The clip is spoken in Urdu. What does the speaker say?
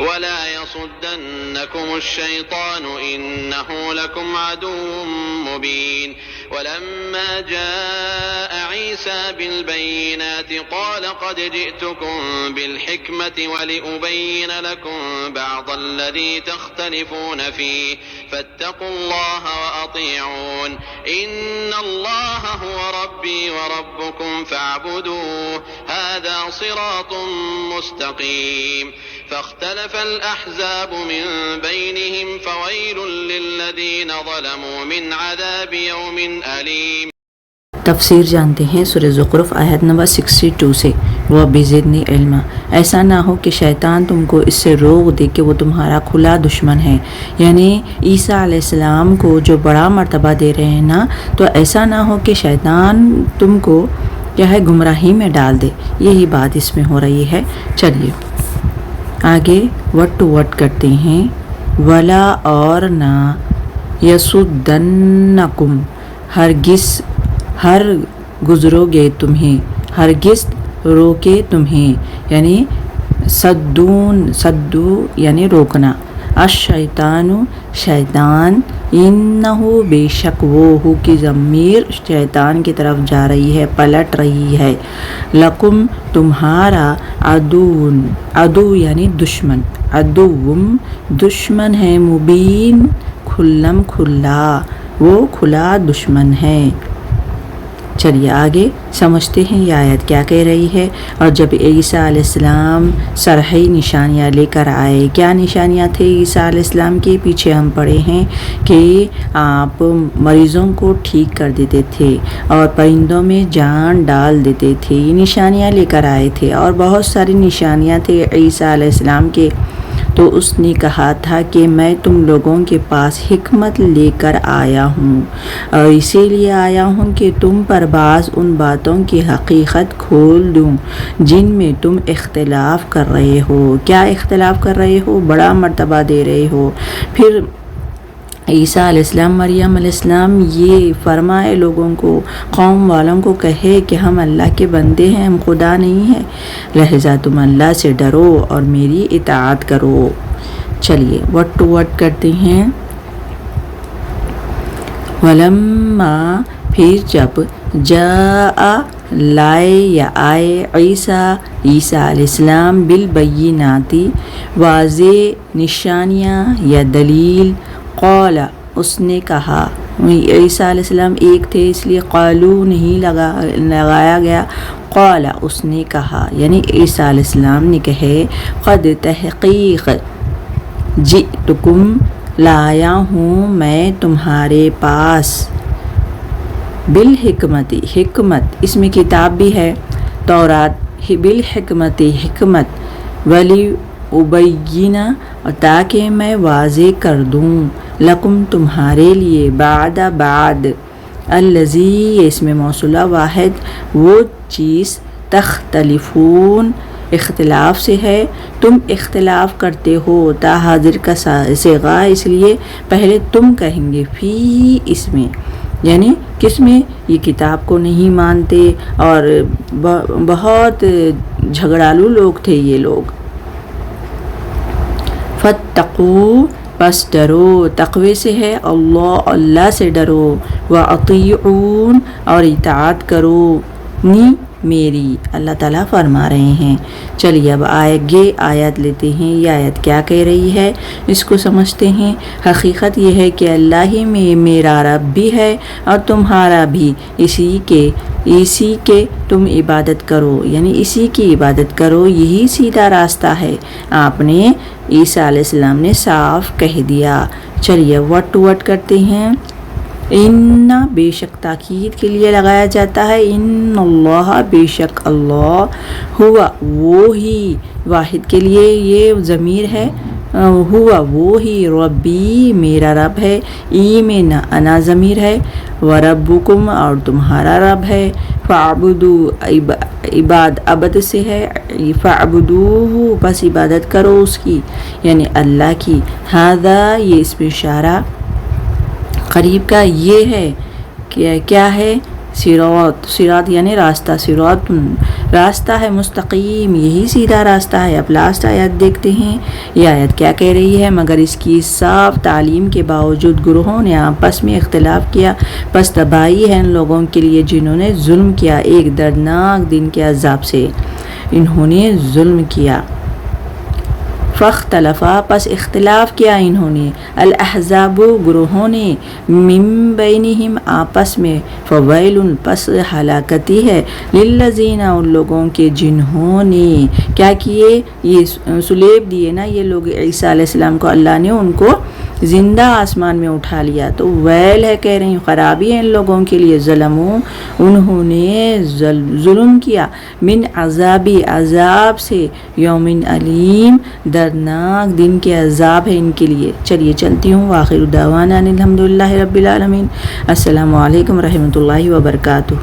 ولا يصدنكم الشيطان إنه لكم عدو مبين ولما جاء عيسى بالبينات قال قد جئتكم بالحكمة ولأبين لكم بعض الذي تختلفون فيه فاتقوا الله وأطيعون إن الله هو ربي وربكم فاعبدوه هذا صراط مستقيم فاختلف الأحزاب من بينهم فويل للذين ظلموا من عذاب يوم أليم۔ تفسیر جانتے ہیں سورہ زخرف آیت نمبر 62 سے۔ رب زدنی علما، ایسا نہ ہو کہ شیطان تم کو اس سے روک دے کہ وہ تمہارا کھلا دشمن ہے، یعنی عیسیٰ علیہ السلام کو جو بڑا مرتبہ دے رہے ہیں نا، تو ایسا نہ ہو کہ شیطان تم کو کیا ہے گمراہی میں ڈال دے، یہی بات اس میں ہو رہی ہے۔ چلیے آگے وٹ ٹو وٹ کرتے ہیں۔ ولا اور نہ یسدنکم، ہر گزرو گے تمہیں، ہرگز روکے تمہیں، یعنی صدو یعنی روکنا، الشیطان شیطان، انہو بے شک وہ ہو کی ضمیر شیطان کی طرف جا رہی ہے، پلٹ رہی ہے، لکم تمہارا، عدو یعنی دشمن، عدوم دشمن ہے، مبین کھلم کھلا، وہ کھلا دشمن ہے۔ چلیے آگے سمجھتے ہیں یہ آیت کیا کہہ رہی ہے۔ اور جب عیسیٰ علیہ السلام صرحی نشانیاں لے کر آئے، کیا نشانیاں تھے عیسیٰ علیہ السلام کے؟ پیچھے ہم پڑھے ہیں کہ آپ مریضوں کو ٹھیک کر دیتے تھے اور پرندوں میں جان ڈال دیتے تھے، یہ نشانیاں لے کر آئے تھے، اور بہت ساری نشانیاں تھے عیسیٰ علیہ السلام کے۔ تو اس نے کہا تھا کہ میں تم لوگوں کے پاس حکمت لے کر آیا ہوں، اور اسی لیے آیا ہوں کہ تم پر بعض ان باتوں کی حقیقت کھول دوں جن میں تم اختلاف کر رہے ہو۔ کیا اختلاف کر رہے ہو؟ بڑا مرتبہ دے رہے ہو۔ پھر عیسیٰ علیہ السلام، مریم علیہ السلام یہ فرمائے لوگوں کو، قوم والوں کو کہے کہ ہم اللہ کے بندے ہیں، ہم خدا نہیں ہیں، لہذا تم اللہ سے ڈرو اور میری اطاعت کرو۔ چلیے وٹ ٹو وٹ کرتے ہیں۔ ولما پھر جب جاء لائے یا آئے عیسیٰ علیہ السلام بالبیناتی واضح نشانیاں یا دلیل، قال اس نے کہا، عیسیٰ علیہ السلام ایک تھے اس لیے قالو نہیں لگایا گیا، قال اس نے کہا، یعنی عیسیٰ علیہ السلام نے کہے، قد تحقیق جئتکم لایا ہوں میں تمہارے پاس، بالحکمت حکمت، اس میں کتاب بھی ہے تورات، بالحکمت حکمت، ولی ابینہ اور تاکہ میں واضح کر دوں، لکم تمہارے لیے، بعد الذی اس میں موصولہ واحد، وہ چیز، تختلفون اختلاف سے ہے، تم اختلاف کرتے ہو، تا حاضر کا صیغہ اس لیے پہلے تم کہیں گے، فی اس میں، یعنی کس میں؟ یہ کتاب کو نہیں مانتے اور بہت جھگڑالو لوگ تھے یہ لوگ۔ فاتقوا پس ڈرو، تقوی سے ہے اللہ سے ڈرو، واطیعون اور اطاعت کرو نی میری، اللہ تعالیٰ فرما رہے ہیں۔ چلیے اب آگے آیت لیتے ہیں، یہ آیت کیا کہہ رہی ہے اس کو سمجھتے ہیں۔ حقیقت یہ ہے کہ اللہ ہی میں میرا رب بھی ہے اور تمہارا بھی، اسی کے تم عبادت کرو، یعنی اسی کی عبادت کرو، یہی سیدھا راستہ ہے۔ آپ نے عیسیٰ علیہ السلام نے صاف کہہ دیا۔ چلیے وٹ ٹو وٹ کرتے ہیں۔ ان بے شک تاکید کے لیے لگایا جاتا ہے، ان اللہ بے شک اللہ، ہوا وہ ہی، واحد کے لیے یہ ضمیر ہے، ہوا وہ ہی، ربی میرا رب ہے، ای میں انا ضمیر ہے، وربکم اور تمہارا رب ہے، فاعبدو عبد سے ہے، فاعبدوہ بس عبادت کرو اس کی، یعنی اللہ کی، ھذا یہ اس میں اشارہ قریب کا یہ ہے کہ کیا ہے؟ صراط یعنی راستہ، صراط راستہ ہے مستقیم، یہی سیدھا راستہ ہے۔ اب لاسٹ آیت دیکھتے ہیں، یہ آیت کیا کہہ رہی ہے؟ مگر اس کی صاف تعلیم کے باوجود گروہوں نے آپس میں اختلاف کیا، پس تباہی ہے ان لوگوں کے لیے جنہوں نے ظلم کیا ایک دردناک دن کے عذاب سے۔ انہوں نے ظلم کیا، فاختلفا پس اختلاف کیا انہوں نے، الاحزاب گروہوں نے، من بینہم آپس میں، فویل پس ہلاکتی ہے، للذین ان لوگوں کے جنہوں نے کیا کیے، یہ سلیب دیے نا یہ لوگ عیسیٰ علیہ السلام کو، اللہ نے ان کو زندہ آسمان میں اٹھا لیا، تو ویل ہے کہہ رہی ہوں، خرابی ہے ان لوگوں کے لیے، ظلموں انہوں نے ظلم کیا، من عذابی عذاب سے، یوم علیم دردناک دن کے عذاب ہے ان کے لیے۔ چلیے چلتی ہوں، وآخر دعوانا الحمدللہ رب العالمین۔ السلام علیکم ورحمۃ اللہ وبرکاتہ۔